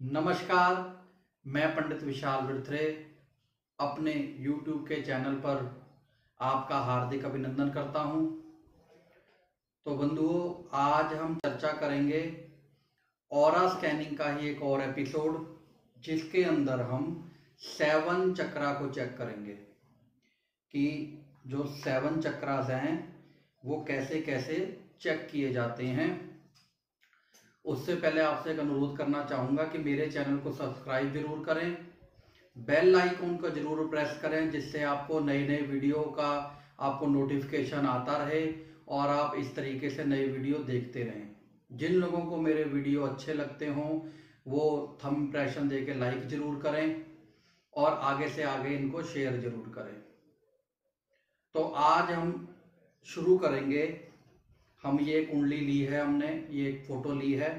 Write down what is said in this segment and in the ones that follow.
नमस्कार। मैं पंडित विशाल बिरथरे अपने YouTube के चैनल पर आपका हार्दिक अभिनंदन करता हूं। तो बंधुओं, आज हम चर्चा करेंगे ऑरा स्कैनिंग का ही एक और एपिसोड, जिसके अंदर हम 7 चक्रा को चेक करेंगे कि जो 7 चक्रास हैं वो कैसे कैसे चेक किए जाते हैं। उससे पहले आपसे एक अनुरोध करना चाहूँगा कि मेरे चैनल को सब्सक्राइब जरूर करें, बेल आइकन को जरूर प्रेस करें, जिससे आपको नए नए वीडियो का आपको नोटिफिकेशन आता रहे और आप इस तरीके से नए वीडियो देखते रहें। जिन लोगों को मेरे वीडियो अच्छे लगते हों वो थंब इम्प्रेशन दे के लाइक जरूर करें और आगे से आगे इनको शेयर जरूर करें। तो आज हम शुरू करेंगे। हम ये कुंडली ली है, हमने ये एक फोटो ली है।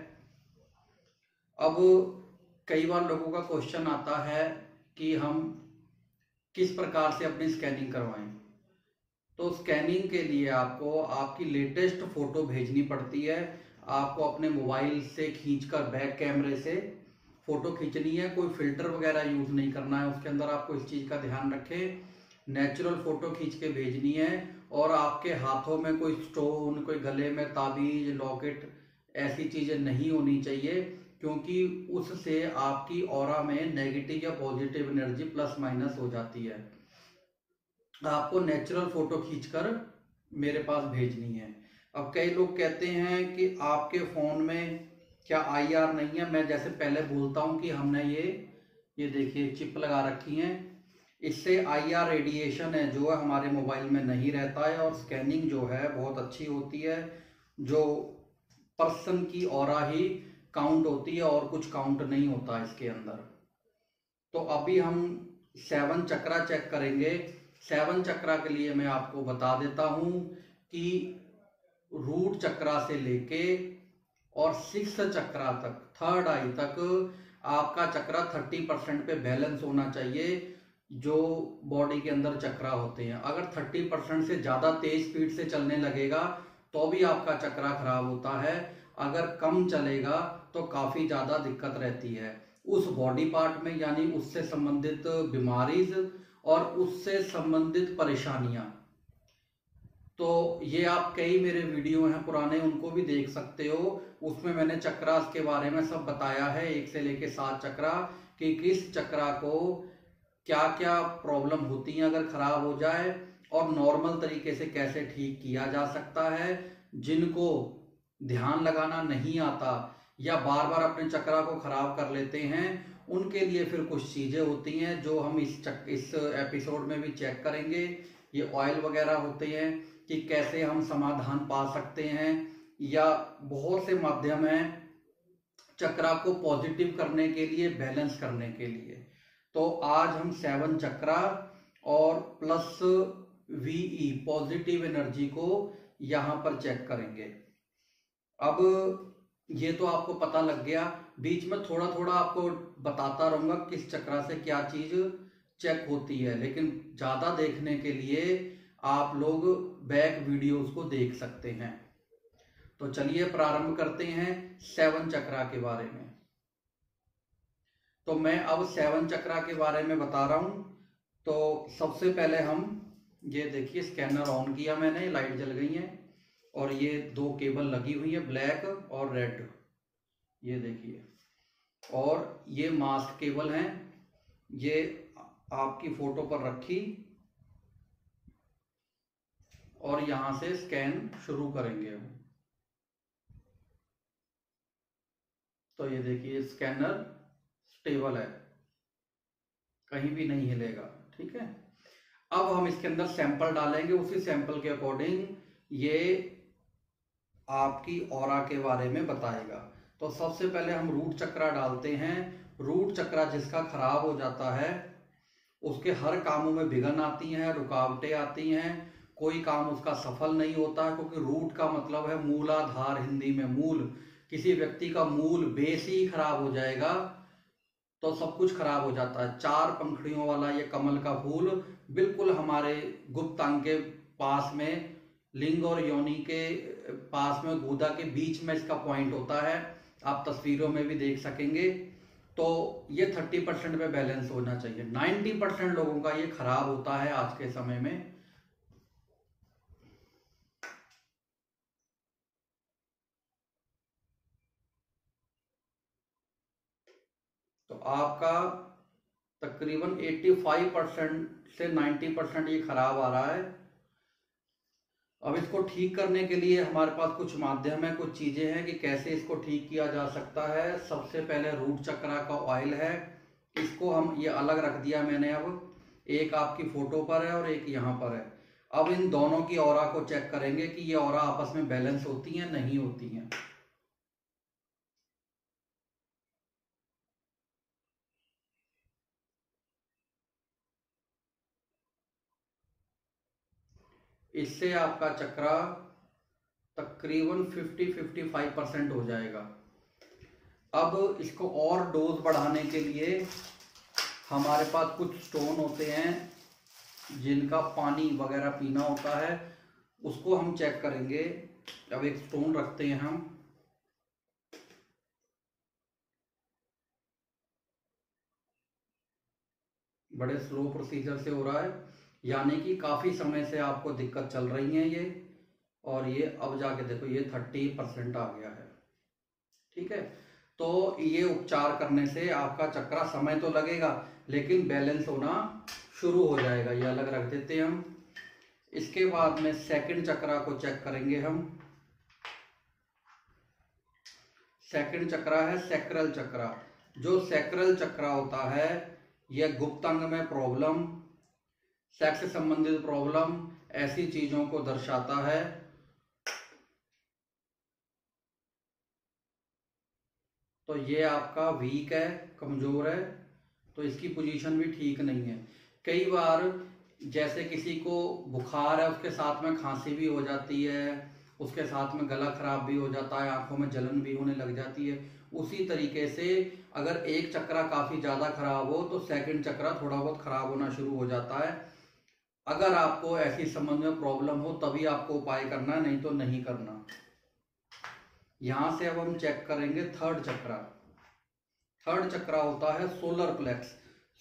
अब कई बार लोगों का क्वेश्चन आता है कि हम किस प्रकार से अपनी स्कैनिंग करवाएं। तो स्कैनिंग के लिए आपको आपकी लेटेस्ट फोटो भेजनी पड़ती है। आपको अपने मोबाइल से खींचकर बैक कैमरे से फोटो खींचनी है, कोई फिल्टर वगैरह यूज नहीं करना है उसके अंदर। आपको इस चीज का ध्यान रखें, नेचुरल फोटो खींच के भेजनी है। और आपके हाथों में कोई स्टोन, कोई गले में ताबीज, लॉकेट, ऐसी चीजें नहीं होनी चाहिए, क्योंकि उससे आपकी ऑरा में नेगेटिव या पॉजिटिव एनर्जी प्लस माइनस हो जाती है। आपको नेचुरल फोटो खींचकर मेरे पास भेजनी है। अब कई लोग कहते हैं कि आपके फोन में क्या IR नहीं है। मैं जैसे पहले बोलता हूं कि हमने ये देखिए चिप लगा रखी है, इससे IR रेडिएशन है जो है हमारे मोबाइल में नहीं रहता है और स्कैनिंग जो है बहुत अच्छी होती है। जो पर्सन की ऑरा ही काउंट होती है और कुछ काउंट नहीं होता इसके अंदर। तो अभी हम 7 चक्रा चेक करेंगे। 7 चक्रा के लिए मैं आपको बता देता हूं कि रूट चक्रा से लेके और 6th चक्रा तक, 3rd आई तक आपका चक्रा 30% पे बैलेंस होना चाहिए। जो बॉडी के अंदर चक्रा होते हैं, अगर 30% से ज्यादा तेज स्पीड से चलने लगेगा तो भी आपका चक्रा खराब होता है। अगर कम चलेगा तो काफी ज्यादा दिक्कत रहती है उस बॉडी पार्ट में, यानी उससे संबंधित बीमारीज और उससे संबंधित परेशानियां। तो ये आप कई मेरे वीडियो हैं पुराने, उनको भी देख सकते हो। उसमें मैंने चक्रास के बारे में सब बताया है, 1 से लेके 7 चक्रा, कि किस चक्रा को क्या क्या प्रॉब्लम होती है अगर खराब हो जाए और नॉर्मल तरीके से कैसे ठीक किया जा सकता है। जिनको ध्यान लगाना नहीं आता या बार बार अपने चक्रा को खराब कर लेते हैं, उनके लिए फिर कुछ चीजें होती हैं जो हम इस एपिसोड में भी चेक करेंगे। ये ऑयल वगैरह होते हैं कि कैसे हम समाधान पा सकते हैं, या बहुत से माध्यम हैं चक्रा को पॉजिटिव करने के लिए, बैलेंस करने के लिए। तो आज हम 7 चक्रा और प्लस VE पॉजिटिव एनर्जी को यहां पर चेक करेंगे। अब ये तो आपको पता लग गया, बीच में थोड़ा थोड़ा आपको बताता रहूंगा किस चक्रा से क्या चीज चेक होती है, लेकिन ज्यादा देखने के लिए आप लोग बैक वीडियोस को देख सकते हैं। तो चलिए प्रारंभ करते हैं 7 चक्रा के बारे में। तो मैं अब 7 चक्रा के बारे में बता रहा हूं। तो सबसे पहले हम ये देखिए, स्कैनर ऑन किया मैंने, लाइट जल गई है और ये 2 केबल लगी हुई है, ब्लैक और रेड, ये देखिए। और ये मास्क केबल हैं, ये आपकी फोटो पर रखी और यहां से स्कैन शुरू करेंगे हम। तो ये देखिए स्कैनर स्टेबल है, कहीं भी नहीं हिलेगा, ठीक है। अब हम इसके अंदर सैंपल डालेंगे, उसी सैंपल के अकॉर्डिंग ये आपकी ऑरा के बारे में बताएगा। तो सबसे पहले हम रूट चक्रा डालते हैं। रूट चक्रा जिसका खराब हो जाता है उसके हर कामों में विघ्न आती हैं, रुकावटें आती हैं, कोई काम उसका सफल नहीं होता है, क्योंकि रूट का मतलब है मूलाधार, हिंदी में मूल। किसी व्यक्ति का मूल बेस ही खराब हो जाएगा तो सब कुछ खराब हो जाता है। 4 पंखड़ियों वाला ये कमल का फूल बिल्कुल हमारे गुप्त अंग के पास में, लिंग और योनि के पास में, गुदा के बीच में इसका पॉइंट होता है। आप तस्वीरों में भी देख सकेंगे। तो ये 30% पे बैलेंस होना चाहिए। 90% लोगों का ये खराब होता है आज के समय में। तो आपका तकरीबन 85% से 90% ये खराब आ रहा है। अब इसको ठीक करने के लिए हमारे पास कुछ माध्यम है, कुछ चीजें हैं कि कैसे इसको ठीक किया जा सकता है। सबसे पहले रूट चक्रा का ऑयल है, इसको हम ये अलग रख दिया मैंने। अब एक आपकी फोटो पर है और एक यहाँ पर है। अब इन दोनों की ऑरा को चेक करेंगे कि ये ऑरा आपस में बैलेंस होती हैं नहीं होती हैं। इससे आपका चक्रा तकरीबन 50-55% हो जाएगा। अब इसको और डोज बढ़ाने के लिए हमारे पास कुछ स्टोन होते हैं जिनका पानी वगैरह पीना होता है, उसको हम चेक करेंगे। अब एक स्टोन रखते हैं हम, बड़े स्लो प्रोसीजर से हो रहा है, यानी कि काफ़ी समय से आपको दिक्कत चल रही है ये, और ये अब जाके देखो ये 30% आ गया है। ठीक है, तो ये उपचार करने से आपका चक्रा समय तो लगेगा लेकिन बैलेंस होना शुरू हो जाएगा। ये अलग रख देते हैं हम। इसके बाद में सेकंड चक्रा को चेक करेंगे हम। सेकंड चक्रा है सैक्रल चक्रा। जो सैक्रल चक्रा होता है यह गुप्त अंग में प्रॉब्लम, सेक्स से संबंधित प्रॉब्लम, ऐसी चीजों को दर्शाता है। तो ये आपका वीक है, कमजोर है, तो इसकी पोजीशन भी ठीक नहीं है। कई बार जैसे किसी को बुखार है, उसके साथ में खांसी भी हो जाती है, उसके साथ में गला खराब भी हो जाता है, आंखों में जलन भी होने लग जाती है। उसी तरीके से अगर एक चक्रा काफी ज्यादा खराब हो तो सेकंड चक्रा थोड़ा बहुत खराब होना शुरू हो जाता है। अगर आपको ऐसी संबंध में प्रॉब्लम हो तभी आपको उपाय करना है, नहीं तो नहीं करना। यहां से अब हम चेक करेंगे थर्ड चक्रा। थर्ड चक्रा होता है सोलर प्लेक्स।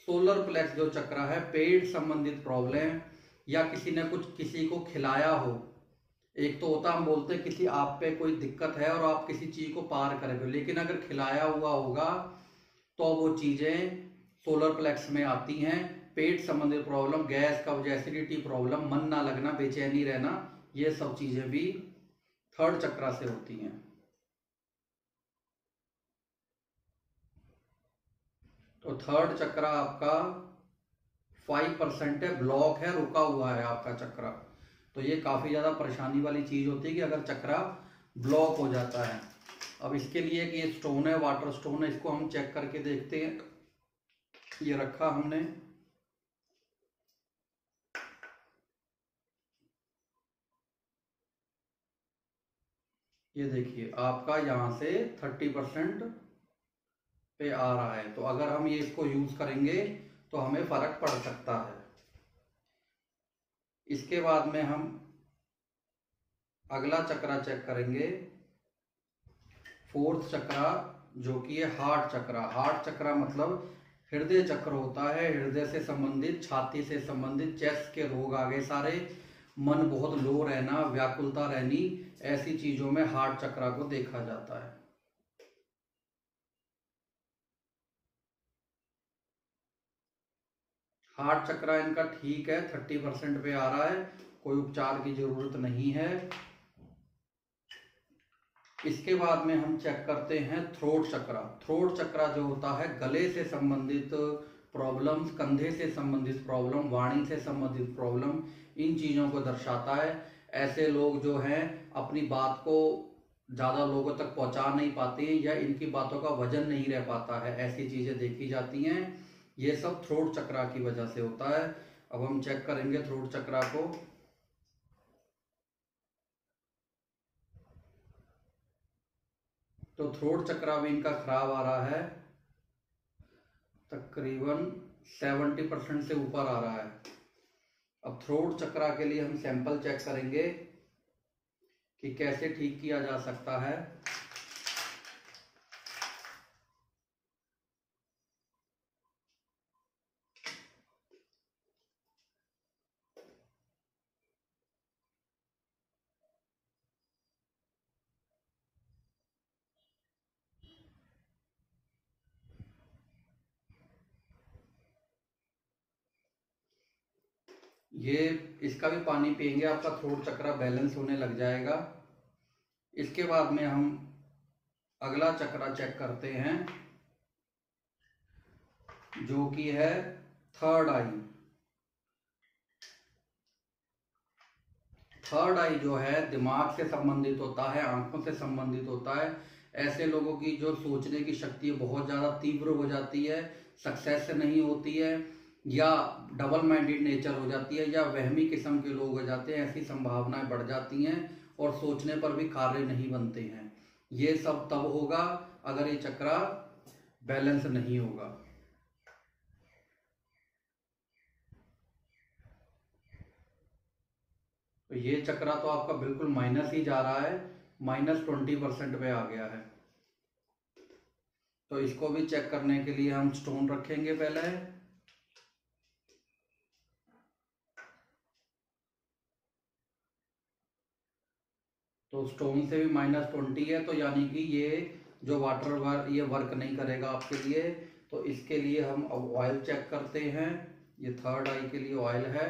सोलर प्लेक्स जो चक्रा है, पेट संबंधित प्रॉब्लम या किसी ने कुछ किसी को खिलाया हो। एक तो होता हम बोलते हैं किसी आप पे कोई दिक्कत है और आप किसी चीज को पार करे हो, लेकिन अगर खिलाया हुआ होगा तो वो चीजें सोलर प्लेक्स में आती हैं। पेट संबंधित प्रॉब्लम, गैस कब्ज, एसिडिटी प्रॉब्लम, मन ना लगना, बेचैनी रहना, ये सब चीजें भी थर्ड चक्रा से होती हैं। तो थर्ड चक्रा आपका 5% है, ब्लॉक है, रुका हुआ है आपका चक्रा। तो ये काफी ज्यादा परेशानी वाली चीज होती है कि अगर चक्रा ब्लॉक हो जाता है। अब इसके लिए कि ये स्टोन है, वाटर स्टोन है, इसको हम चेक करके देखते हैं। ये रखा हमने, ये देखिए आपका यहां से 30% पे आ रहा है। तो अगर हम ये इसको यूज करेंगे तो हमें फर्क पड़ सकता है। इसके बाद में हम अगला चक्रा चेक करेंगे, फोर्थ चक्रा, जो कि है हार्ट चक्रा। हार्ट चक्रा मतलब हृदय चक्र होता है, हृदय से संबंधित, छाती से संबंधित, चेस्ट के रोग आ गए सारे, मन बहुत लो रहना, व्याकुलता रहनी, ऐसी चीजों में हार्ट चक्रा को देखा जाता है। हार्ट चक्रा इनका ठीक है, 30% पे आ रहा है, कोई उपचार की जरूरत नहीं है। इसके बाद में हम चेक करते हैं थ्रोट चक्रा। थ्रोट चक्रा जो होता है गले से संबंधित प्रॉब्लम्स, कंधे से संबंधित प्रॉब्लम, वाणी से संबंधित प्रॉब्लम, इन चीजों को दर्शाता है। ऐसे लोग जो हैं अपनी बात को ज्यादा लोगों तक पहुंचा नहीं पाते हैं या इनकी बातों का वजन नहीं रह पाता है, ऐसी चीजें देखी जाती हैं। ये सब थ्रोट चक्रा की वजह से होता है। अब हम चेक करेंगे थ्रोट चक्रा को। तो थ्रोट चक्रा भी इनका खराब आ रहा है, तकरीबन 70% से ऊपर आ रहा है। अब थ्रोट चक्रा के लिए हम सैंपल चेक करेंगे कि कैसे ठीक किया जा सकता है। ये इसका भी पानी पियेंगे, आपका थ्रोट चक्रा बैलेंस होने लग जाएगा। इसके बाद में हम अगला चक्रा चेक करते हैं, जो कि है थर्ड आई। थर्ड आई जो है दिमाग से संबंधित होता है, आंखों से संबंधित होता है। ऐसे लोगों की जो सोचने की शक्ति बहुत ज़्यादा तीव्र हो जाती है, सक्सेस नहीं होती है, या डबल माइंडेड नेचर हो जाती है, या वहमी किस्म के लोग हो जाते हैं, ऐसी संभावनाएं बढ़ जाती हैं और सोचने पर भी कार्य नहीं बनते हैं। ये सब तब होगा अगर ये चक्रा बैलेंस नहीं होगा। तो ये चक्रा तो आपका बिल्कुल माइनस ही जा रहा है, -20% पे आ गया है। तो इसको भी चेक करने के लिए हम स्टोन रखेंगे पहले। तो स्टोन से भी -20 है, तो यानी कि ये जो वाटर ये वर्क नहीं करेगा आपके लिए। तो इसके लिए हम अब ऑयल चेक करते हैं। ये थर्ड आई के लिए ऑयल है।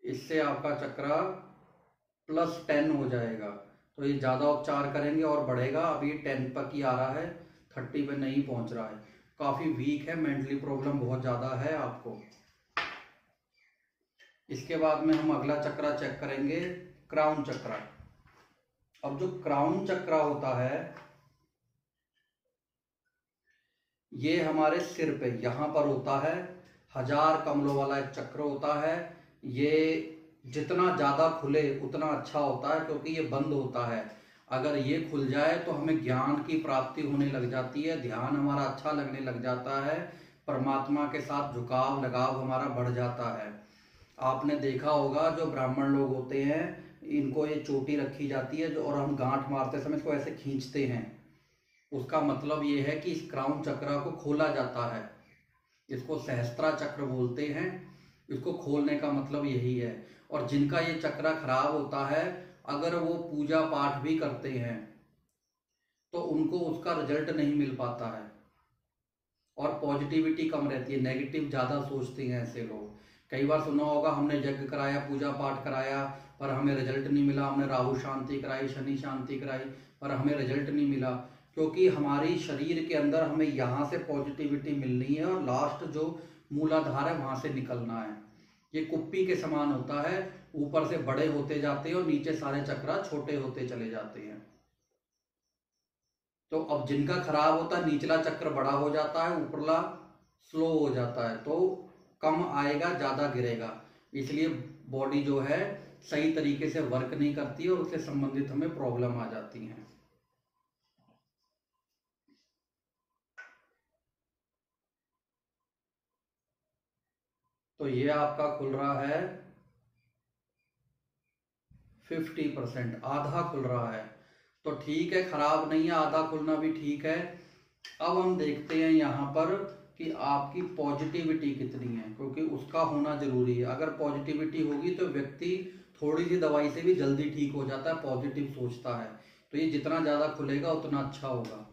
इससे आपका चक्रा +10 हो जाएगा। तो ये ज़्यादा उपचार करेंगे और बढ़ेगा। अब ये 10 तक ही आ रहा है, 30 पे नहीं पहुंच रहा है। काफ़ी वीक है, मेंटली प्रॉब्लम बहुत ज़्यादा है आपको। इसके बाद में हम अगला चक्रा चेक करेंगे, क्राउन चक्रा। अब जो क्राउन चक्रा होता है, ये हमारे सिर पे यहाँ पर होता है। 1000 कमलों वाला एक चक्र होता है। ये जितना ज़्यादा खुले उतना अच्छा होता है, क्योंकि ये बंद होता है। अगर ये खुल जाए तो हमें ज्ञान की प्राप्ति होने लग जाती है, ध्यान हमारा अच्छा लगने लग जाता है, परमात्मा के साथ झुकाव लगाव हमारा बढ़ जाता है। आपने देखा होगा जो ब्राह्मण लोग होते हैं, इनको ये चोटी रखी जाती है जो, और हम गांठ मारते समय इसको ऐसे खींचते हैं। उसका मतलब ये है कि इस क्राउन चक्र को खोला जाता है। इसको सहस्त्रा चक्र बोलते हैं। इसको खोलने का मतलब यही है। और जिनका ये चक्र खराब होता है, अगर वो पूजा पाठ भी करते हैं तो उनको उसका रिजल्ट नहीं मिल पाता है, और पॉजिटिविटी कम रहती है, नेगेटिव ज़्यादा सोचते हैं ऐसे लोग। कई बार सुना होगा, हमने यज्ञ कराया, पूजा पाठ कराया, पर हमें रिजल्ट नहीं मिला। हमने राहु शांति कराई, शनि शांति कराई, पर हमें रिजल्ट नहीं मिला। क्योंकि हमारी शरीर के अंदर हमें यहाँ से पॉजिटिविटी मिलनी है, और लास्ट जो मूलाधार है वहाँ से निकलना है। ये कुप्पी के समान होता है, ऊपर से बड़े होते जाते हैं और नीचे सारे चक्रा छोटे होते चले जाते हैं। तो अब जिनका खराब होता है, निचला चक्र बड़ा हो जाता है, ऊपरला स्लो हो जाता है, तो कम आएगा, ज़्यादा गिरेगा। इसलिए बॉडी जो है सही तरीके से वर्क नहीं करती है, और उससे संबंधित हमें प्रॉब्लम आ जाती हैं। तो ये आपका खुल रहा है 50%, आधा खुल रहा है। तो ठीक है, खराब नहीं है, आधा खुलना भी ठीक है। अब हम देखते हैं यहाँ पर कि आपकी पॉजिटिविटी कितनी है, क्योंकि उसका होना जरूरी है। अगर पॉजिटिविटी होगी तो व्यक्ति थोड़ी सी दवाई से भी जल्दी ठीक हो जाता है, पॉजिटिव सोचता है। तो ये जितना ज़्यादा खुलेगा उतना अच्छा होगा।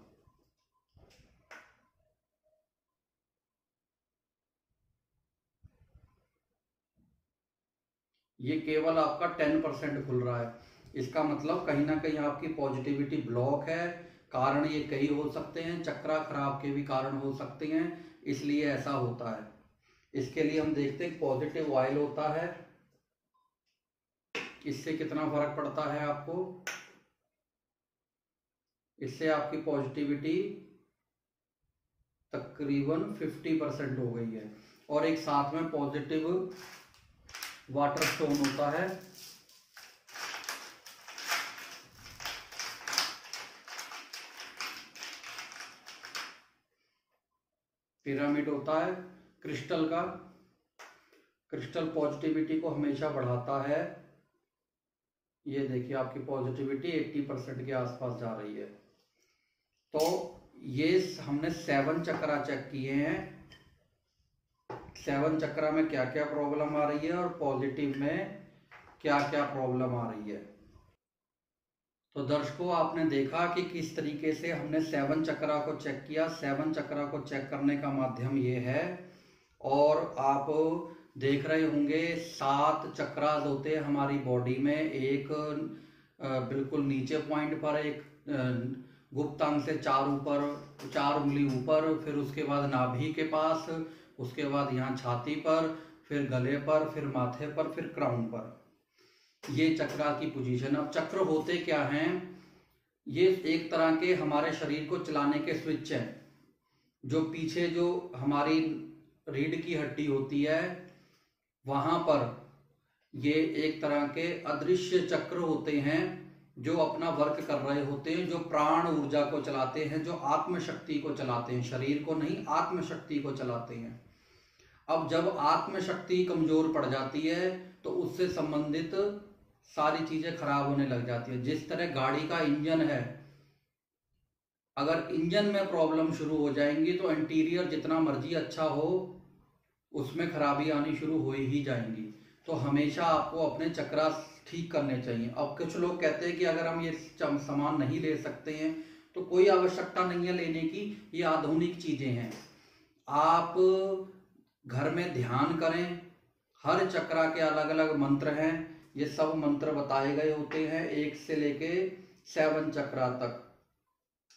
ये केवल आपका 10% खुल रहा है। इसका मतलब कहीं ना कहीं आपकी पॉजिटिविटी ब्लॉक है। कारण ये कई हो सकते हैं, चक्रा खराब के भी कारण हो सकते हैं, इसलिए ऐसा होता है। इसके लिए हम देखते हैं, पॉजिटिव ऑयल होता है, इससे कितना फर्क पड़ता है आपको। इससे आपकी पॉजिटिविटी तकरीबन 50% हो गई है। और एक साथ में पॉजिटिव वाटर स्टोन होता है, पिरामिड होता है क्रिस्टल का। क्रिस्टल पॉजिटिविटी को हमेशा बढ़ाता है। ये देखिए आपकी पॉजिटिविटी 80% के आसपास जा रही है। तो ये हमने 7 चक्रा चेक किए हैं। 7 चक्रा में क्या क्या प्रॉब्लम आ रही है और पॉजिटिव में क्या क्या प्रॉब्लम आ रही है। तो दर्शकों, आपने देखा कि किस तरीके से हमने 7 चक्रा को चेक किया। 7 चक्रा को चेक करने का माध्यम ये है। और आप देख रहे होंगे 7 चक्रास होते हैं हमारी बॉडी में। एक बिल्कुल नीचे पॉइंट पर, एक गुप्तांग से 4 उंगली ऊपर, फिर उसके बाद नाभि के पास, उसके बाद यहाँ छाती पर, फिर गले पर, फिर माथे पर, फिर क्राउन पर। ये चक्रा की पोजीशन। अब चक्र होते क्या हैं? ये एक तरह के हमारे शरीर को चलाने के स्विच हैं। जो पीछे जो हमारी रीढ़ की हड्डी होती है वहां पर ये एक तरह के अदृश्य चक्र होते हैं जो अपना वर्क कर रहे होते हैं, जो प्राण ऊर्जा को चलाते हैं, जो आत्मशक्ति को चलाते हैं। शरीर को नहीं, आत्मशक्ति को चलाते हैं। अब जब आत्मशक्ति कमजोर पड़ जाती है तो उससे संबंधित सारी चीजें खराब होने लग जाती है। जिस तरह गाड़ी का इंजन है, अगर इंजन में प्रॉब्लम शुरू हो जाएंगी तो इंटीरियर जितना मर्जी अच्छा हो उसमें खराबी आनी शुरू हो ही जाएंगी। तो हमेशा आपको अपने चक्रा ठीक करने चाहिए। अब कुछ लोग कहते हैं कि अगर हम ये सामान नहीं ले सकते हैं तो कोई आवश्यकता नहीं है लेने की, ये आधुनिक चीजें हैं। आप घर में ध्यान करें। हर चक्रा के अलग अलग मंत्र हैं। ये सब मंत्र बताए गए होते हैं 1 से लेके 7 चक्रा तक।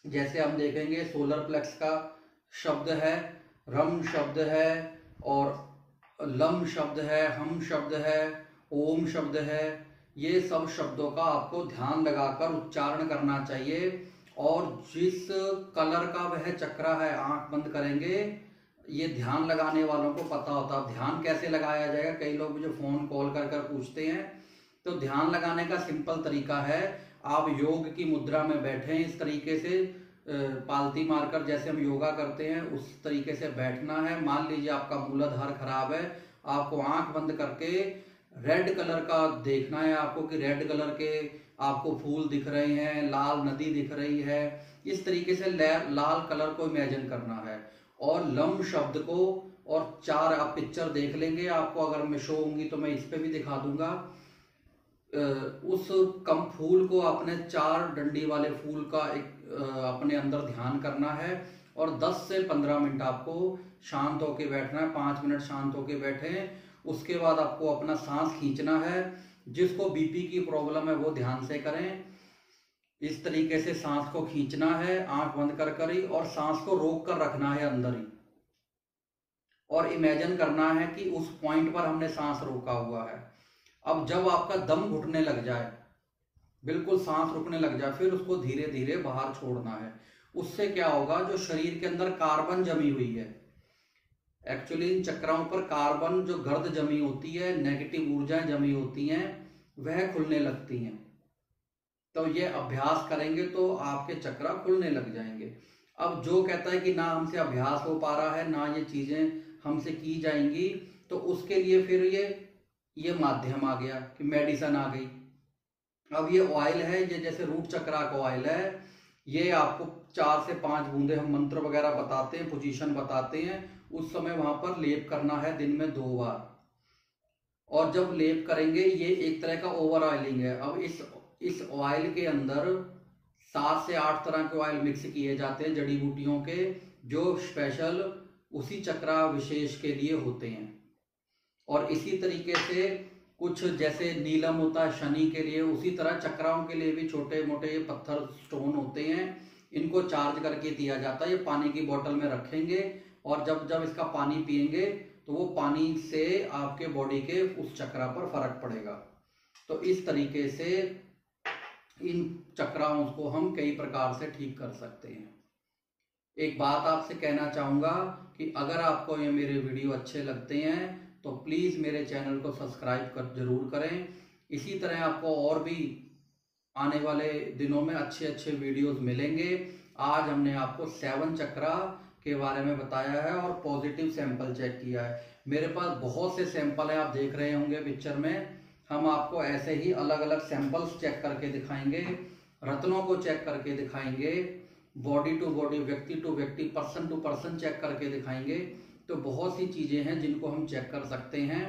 जैसे हम देखेंगे सोलर प्लेक्स का शब्द है, रम शब्द है, और लम शब्द है, हम शब्द है, ओम शब्द है। ये सब शब्दों का आपको ध्यान लगाकर उच्चारण करना चाहिए। और जिस कलर का वह चक्रा है, आंख बंद करेंगे, ये ध्यान लगाने वालों को पता होता है ध्यान कैसे लगाया जाएगा। कई लोग मुझे फोन कॉल कर कर पूछते हैं। तो ध्यान लगाने का सिंपल तरीका है, आप योग की मुद्रा में बैठे, इस तरीके से पालती मारकर जैसे हम योगा करते हैं उस तरीके से बैठना है। मान लीजिए आपका मूलाधार खराब है, आपको आंख बंद करके रेड कलर का देखना है आपको कि रेड कलर के आपको फूल दिख रहे हैं, लाल नदी दिख रही है। इस तरीके से लाल कलर को इमेजिन करना है। और लम शब्द को, और 4 आप पिक्चर देख लेंगे, आपको अगर मैं शो होंगी तो मैं इस पे भी दिखा दूंगा। उस कम फूल को अपने 4 डंडी वाले फूल का एक अपने अंदर ध्यान करना है। और 10 से 15 मिनट आपको शांत होके बैठना है। 5 मिनट शांत होके बैठे, उसके बाद आपको अपना सांस खींचना है। जिसको बीपी की प्रॉब्लम है वो ध्यान से करें। इस तरीके से सांस को खींचना है आंख बंद कर कर ही, और सांस को रोक कर रखना है अंदर ही, और इमेजिन करना है कि उस पॉइंट पर हमने सांस रोका हुआ है। अब जब आपका दम घुटने लग जाए, बिल्कुल सांस रुकने लग जाए, फिर उसको धीरे धीरे बाहर छोड़ना है। उससे क्या होगा, जो शरीर के अंदर कार्बन जमी हुई है, एक्चुअली इन चक्राओं पर कार्बन जो गर्द जमी होती है, नेगेटिव ऊर्जाएं जमी होती हैं, वह खुलने लगती हैं। तो ये अभ्यास करेंगे तो आपके चक्रा खुलने लग जाएंगे। अब जो कहता है कि ना हमसे अभ्यास हो पा रहा है, ना ये चीजें हमसे की जाएंगी, तो उसके लिए फिर ये माध्यम आ गया कि मेडिसिन आ गई। अब ये ऑयल है, ये जैसे रूट चक्रा का ऑयल है, ये आपको 4 से 5 बूंदे हम मंत्र वगैरह बताते हैं, पोजीशन बताते हैं, उस समय वहां पर लेप करना है दिन में 2 बार। और जब लेप करेंगे, ये एक तरह का ओवर ऑयलिंग है। अब इस ऑयल के अंदर 7 से 8 तरह के ऑयल मिक्स किए जाते हैं जड़ी बूटियों के, जो स्पेशल उसी चक्रा विशेष के लिए होते हैं। और इसी तरीके से कुछ जैसे नीलम होता है शनि के लिए, उसी तरह चक्राओं के लिए भी छोटे मोटे पत्थर स्टोन होते हैं, इनको चार्ज करके दिया जाता है। ये पानी की बोतल में रखेंगे, और जब जब इसका पानी पिएंगे तो वो पानी से आपके बॉडी के उस चक्रा पर फर्क पड़ेगा। तो इस तरीके से इन चक्राओं को हम कई प्रकार से ठीक कर सकते हैं। एक बात आपसे कहना चाहूंगा कि अगर आपको ये मेरे वीडियो अच्छे लगते हैं तो प्लीज मेरे चैनल को सब्सक्राइब जरूर करें। इसी तरह आपको और भी आने वाले दिनों में अच्छे वीडियोस मिलेंगे। आज हमने आपको 7 चक्रा के बारे में बताया है और पॉजिटिव सैंपल चेक किया है। मेरे पास बहुत से सैंपल है, आप देख रहे होंगे पिक्चर में। हम आपको ऐसे ही अलग अलग सैंपल्स चेक करके दिखाएंगे, रत्नों को चेक करके दिखाएंगे, बॉडी टू बॉडी, व्यक्ति टू व्यक्ति, पर्सन टू पर्सन चेक करके दिखाएंगे। तो बहुत सी चीजें हैं जिनको हम चेक कर सकते हैं।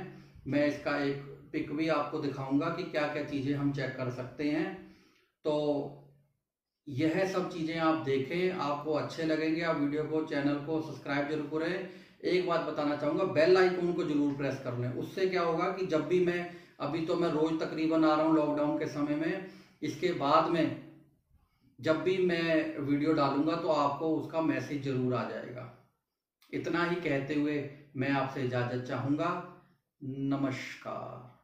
मैं इसका एक पिक भी आपको दिखाऊंगा कि क्या क्या चीजें हम चेक कर सकते हैं। तो यह सब चीज़ें आप देखें, आपको अच्छे लगेंगे। आप वीडियो को, चैनल को सब्सक्राइब जरूर करें। एक बात बताना चाहूँगा, बेल आइकॉन को जरूर प्रेस कर लें। उससे क्या होगा कि जब भी मैं, अभी तो मैं रोज़ तकरीबन आ रहा हूँ लॉकडाउन के समय में, इसके बाद में जब भी मैं वीडियो डालूंगा तो आपको उसका मैसेज जरूर आ जाएगा। इतना ही कहते हुए मैं आपसे इजाज़त चाहूँगा। नमस्कार।